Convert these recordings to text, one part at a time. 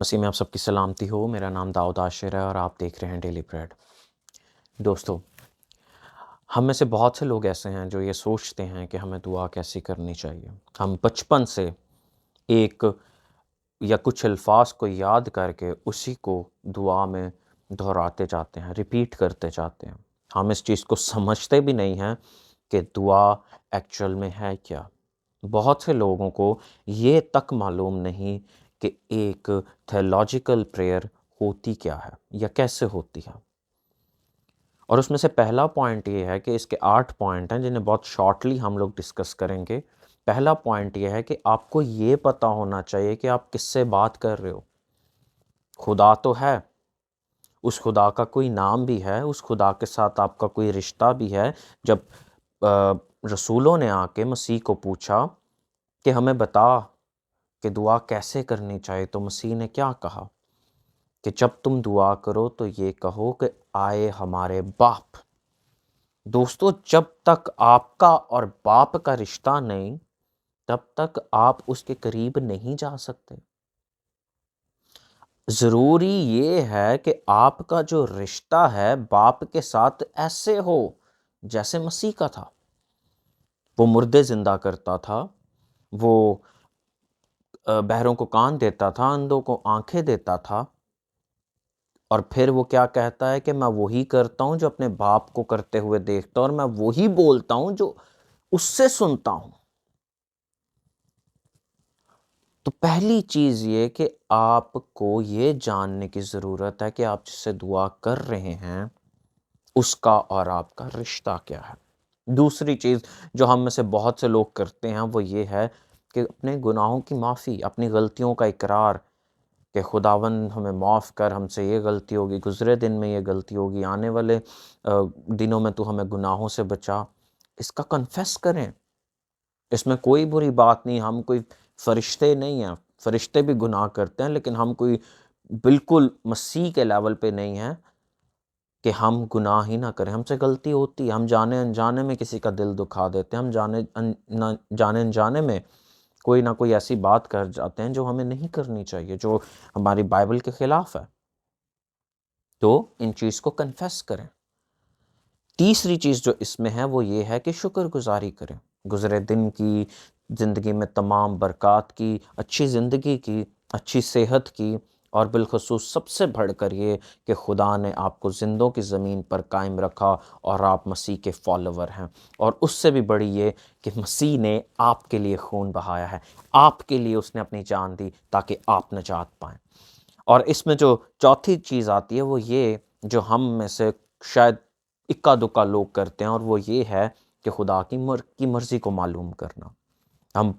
مسیح میں آپ سب کی سلامتی ہو۔ میرا نام داؤد عاشر ہے اور آپ دیکھ رہے ہیں ڈیلی بریڈ۔ دوستو، ہم میں سے بہت سے لوگ ایسے ہیں جو یہ سوچتے ہیں کہ ہمیں دعا کیسی کرنی چاہیے۔ ہم بچپن سے ایک یا کچھ الفاظ کو یاد کر کے اسی کو دعا میں دہراتے جاتے ہیں، ریپیٹ کرتے جاتے ہیں۔ ہم اس چیز کو سمجھتے بھی نہیں ہیں کہ دعا ایکچول میں ہے کیا۔ بہت سے لوگوں کو یہ تک معلوم نہیں کہ ایک تھیولوجیکل پریئر ہوتی کیا ہے یا کیسے ہوتی ہے۔ اور اس میں سے پہلا پوائنٹ یہ ہے کہ اس کے 8 پوائنٹ ہیں جنہیں بہت شارٹلی ہم لوگ ڈسکس کریں گے۔ پہلا پوائنٹ یہ ہے کہ آپ کو یہ پتہ ہونا چاہیے کہ آپ کس سے بات کر رہے ہو۔ خدا تو ہے، اس خدا کا کوئی نام بھی ہے، اس خدا کے ساتھ آپ کا کوئی رشتہ بھی ہے۔ جب رسولوں نے آ کے مسیح کو پوچھا کہ ہمیں بتا کہ دعا کیسے کرنی چاہیے، تو مسیح نے کیا کہا کہ جب تم دعا کرو تو یہ کہو کہ آئے ہمارے باپ۔ دوستو، جب تک آپ کا اور باپ کا رشتہ نہیں، تب تک آپ اس کے قریب نہیں جا سکتے۔ ضروری یہ ہے کہ آپ کا جو رشتہ ہے باپ کے ساتھ ایسے ہو جیسے مسیح کا تھا۔ وہ مردے زندہ کرتا تھا، وہ بہروں کو کان دیتا تھا، اندھوں کو آنکھیں دیتا تھا، اور پھر وہ کیا کہتا ہے کہ میں وہی کرتا ہوں جو اپنے باپ کو کرتے ہوئے دیکھتا ہوں، اور میں وہی بولتا ہوں جو اس سے سنتا ہوں۔ تو پہلی چیز یہ کہ آپ کو یہ جاننے کی ضرورت ہے کہ آپ جس سے دعا کر رہے ہیں اس کا اور آپ کا رشتہ کیا ہے۔ دوسری چیز جو ہم میں سے بہت سے لوگ کرتے ہیں وہ یہ ہے کہ اپنے گناہوں کی معافی، اپنی غلطیوں کا اقرار کہ خداوند ہمیں معاف کر، ہم سے یہ غلطی ہوگی، گزرے دن میں یہ غلطی ہوگی، آنے والے دنوں میں تو ہمیں گناہوں سے بچا۔ اس کا کنفیس کریں، اس میں کوئی بری بات نہیں۔ ہم کوئی فرشتے نہیں ہیں، فرشتے بھی گناہ کرتے ہیں، لیکن ہم کوئی بالکل مسیح کے لیول پہ نہیں ہیں کہ ہم گناہ ہی نہ کریں۔ ہم سے غلطی ہوتی ہے، ہم جانے انجانے میں کسی کا دل دکھا دیتے ہیں، ہم جانے انجانے میں کوئی نہ کوئی ایسی بات کر جاتے ہیں جو ہمیں نہیں کرنی چاہیے، جو ہماری بائبل کے خلاف ہے۔ تو ان چیز کو کنفیس کریں۔ تیسری چیز جو اس میں ہے وہ یہ ہے کہ شکر گزاری کریں، گزرے دن کی، زندگی میں تمام برکات کی، اچھی زندگی کی، اچھی صحت کی، اور بالخصوص سب سے بڑھ کر یہ کہ خدا نے آپ کو زندوں کی زمین پر قائم رکھا اور آپ مسیح کے فالوور ہیں۔ اور اس سے بھی بڑی یہ کہ مسیح نے آپ کے لیے خون بہایا ہے، آپ کے لیے اس نے اپنی جان دی تاکہ آپ نجات پائیں۔ اور اس میں جو چوتھی چیز آتی ہے وہ یہ جو ہم میں سے شاید اکا دکا لوگ کرتے ہیں، اور وہ یہ ہے کہ خدا کی مرضی کو معلوم کرنا۔ ہم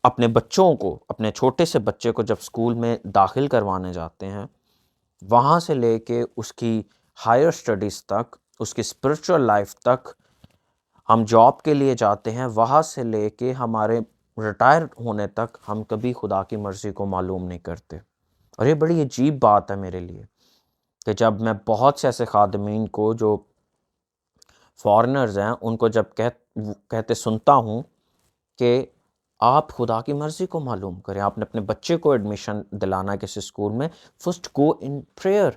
اپنے بچوں کو، اپنے چھوٹے سے بچے کو جب سکول میں داخل کروانے جاتے ہیں، وہاں سے لے کے اس کی ہائر سٹڈیز تک، اس کی اسپرچول لائف تک، ہم جاب کے لیے جاتے ہیں، وہاں سے لے کے ہمارے ریٹائر ہونے تک ہم کبھی خدا کی مرضی کو معلوم نہیں کرتے۔ اور یہ بڑی عجیب بات ہے میرے لیے کہ جب میں بہت سے ایسے خادمین کو جو فارنرز ہیں ان کو جب کہتے سنتا ہوں کہ آپ خدا کی مرضی کو معلوم کریں، آپ نے اپنے بچے کو ایڈمیشن دلانا ہے کسی اسکول میں، فرسٹ گو ان پریئر،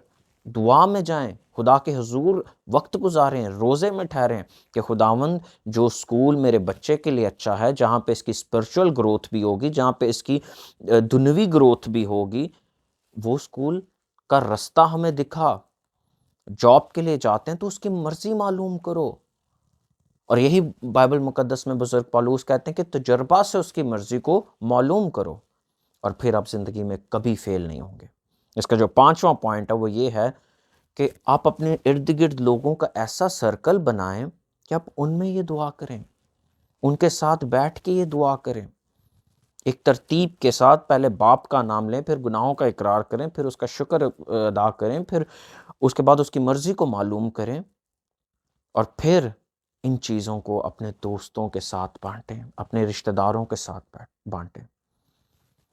دعا میں جائیں، خدا کے حضور وقت گزاریں، روزے میں ٹھہریں کہ خداوند جو اسکول میرے بچے کے لیے اچھا ہے، جہاں پہ اس کی اسپرچول گروتھ بھی ہوگی، جہاں پہ اس کی دنیوی گروتھ بھی ہوگی، وہ اسکول کا رستہ ہمیں دکھا۔ جاب کے لیے جاتے ہیں تو اس کی مرضی معلوم کرو، اور یہی بائبل مقدس میں بزرگ پالوس کہتے ہیں کہ تجربہ سے اس کی مرضی کو معلوم کرو، اور پھر آپ زندگی میں کبھی فیل نہیں ہوں گے۔ اس کا جو 5واں پوائنٹ ہے وہ یہ ہے کہ آپ اپنے ارد گرد لوگوں کا ایسا سرکل بنائیں کہ آپ ان میں یہ دعا کریں، ان کے ساتھ بیٹھ کے یہ دعا کریں، ایک ترتیب کے ساتھ پہلے باپ کا نام لیں، پھر گناہوں کا اقرار کریں، پھر اس کا شکر ادا کریں، پھر اس کے بعد اس کی مرضی کو معلوم کریں، اور پھر ان چیزوں کو اپنے دوستوں کے ساتھ بانٹیں، اپنے رشتہ داروں کے ساتھ بانٹیں۔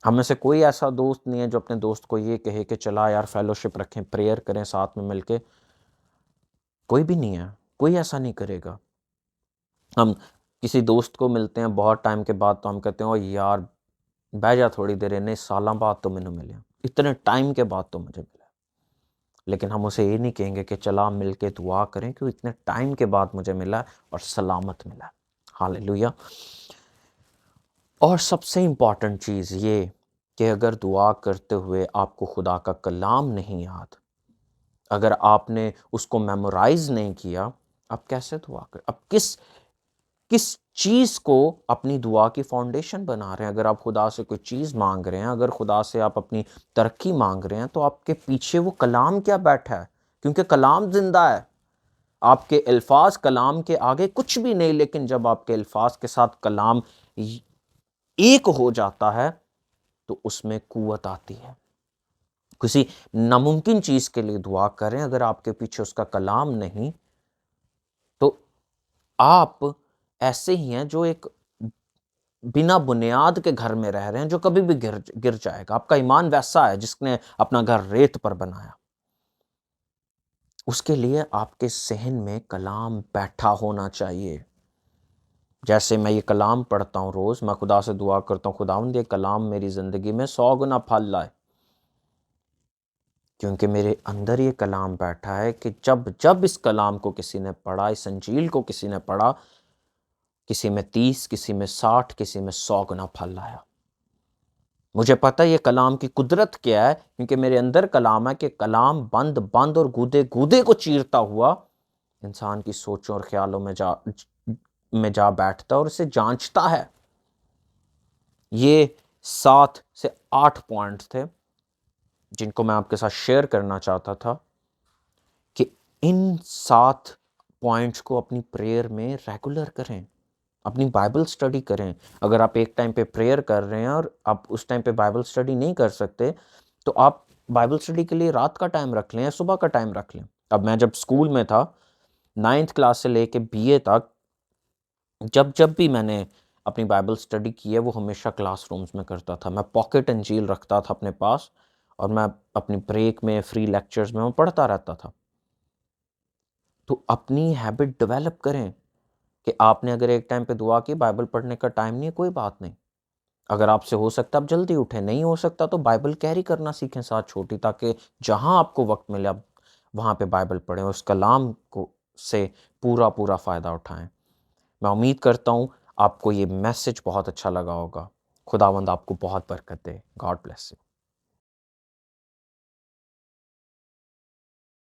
ہم میں سے کوئی ایسا دوست نہیں ہے جو اپنے دوست کو یہ کہے کہ چلا یار فیلوشپ رکھیں، پریئر کریں ساتھ میں مل کے۔ کوئی بھی نہیں ہے، کوئی ایسا نہیں کرے گا۔ ہم کسی دوست کو ملتے ہیں بہت ٹائم کے بعد تو ہم کہتے ہیں او یار بہ جا تھوڑی دیر، انہیں سالاں بعد تو مینوں ملیا۔ اتنے ٹائم کے بعد تو مجھے ملا، لیکن ہم اسے یہ نہیں کہیں گے کہ چلا مل کے دعا کریں کہ اتنے ٹائم کے بعد مجھے ملا اور سلامت ملا۔ ہاللیلویہ۔ اور سب سے امپورٹنٹ چیز یہ کہ اگر دعا کرتے ہوئے آپ کو خدا کا کلام نہیں یاد، اگر آپ نے اس کو میمورائز نہیں کیا، آپ کیسے دعا کریں؟ اب کس چیز کو اپنی دعا کی فاؤنڈیشن بنا رہے ہیں؟ اگر آپ خدا سے کوئی چیز مانگ رہے ہیں، اگر خدا سے آپ اپنی ترقی مانگ رہے ہیں، تو آپ کے پیچھے وہ کلام کیا بیٹھا ہے؟ کیونکہ کلام زندہ ہے۔ آپ کے الفاظ کلام کے آگے کچھ بھی نہیں، لیکن جب آپ کے الفاظ کے ساتھ کلام ایک ہو جاتا ہے تو اس میں قوت آتی ہے۔ کسی ناممکن چیز کے لیے دعا کریں، اگر آپ کے پیچھے اس کا کلام نہیں تو آپ ایسے ہی ہیں جو ایک بنا بنیاد کے گھر میں رہ رہے ہیں جو کبھی بھی گر جائے گا۔ آپ کا ایمان ویسا ہے جس نے اپنا گھر ریت پر بنایا۔ اس کے لیے آپ کے ذہن میں کلام بیٹھا ہونا چاہیے۔ جیسے میں یہ کلام پڑھتا ہوں روز، میں خدا سے دعا کرتا ہوں خداوند یہ کلام میری زندگی میں 100 گنا پھل لائے، کیونکہ میرے اندر یہ کلام بیٹھا ہے کہ جب اس کلام کو کسی نے پڑھا، اس انجیل کو کسی نے پڑھا، کسی میں 30، کسی میں 60، کسی میں 100 گنا پھل لایا۔ مجھے پتہ یہ کلام کی قدرت کیا ہے، کیونکہ میرے اندر کلام ہے کہ کلام بند اور گودے کو چیرتا ہوا انسان کی سوچوں اور خیالوں میں جا بیٹھتا اور اسے جانچتا ہے۔ یہ 7 سے 8 پوائنٹ تھے جن کو میں آپ کے ساتھ شیئر کرنا چاہتا تھا کہ ان 7 پوائنٹس کو اپنی پریئر میں ریگولر کریں، اپنی بائبل سٹڈی کریں۔ اگر آپ ایک ٹائم پہ پریئر کر رہے ہیں اور آپ اس ٹائم پہ بائبل سٹڈی نہیں کر سکتے تو آپ بائبل سٹڈی کے لیے رات کا ٹائم رکھ لیں یا صبح کا ٹائم رکھ لیں۔ اب میں جب سکول میں تھا 9th کلاس سے لے کے BA تک، جب بھی میں نے اپنی بائبل سٹڈی کی ہے وہ ہمیشہ کلاس رومز میں کرتا تھا۔ میں پاکٹ انجیل رکھتا تھا اپنے پاس اور میں اپنی بریک میں، فری لیکچرز میں پڑھتا رہتا تھا۔ تو اپنی ہیبٹ ڈیولپ کریں کہ آپ نے اگر ایک ٹائم پہ دعا کی، بائبل پڑھنے کا ٹائم نہیں ہے، کوئی بات نہیں۔ اگر آپ سے ہو سکتا آپ جلدی اٹھیں، نہیں ہو سکتا تو بائبل کیری کرنا سیکھیں ساتھ چھوٹی، تاکہ جہاں آپ کو وقت ملے آپ وہاں پہ بائبل پڑھیں اور اس کلام کو سے پورا فائدہ اٹھائیں۔ میں امید کرتا ہوں آپ کو یہ میسج بہت اچھا لگا ہوگا۔ خداوند آپ کو بہت برکت دے۔ God bless you.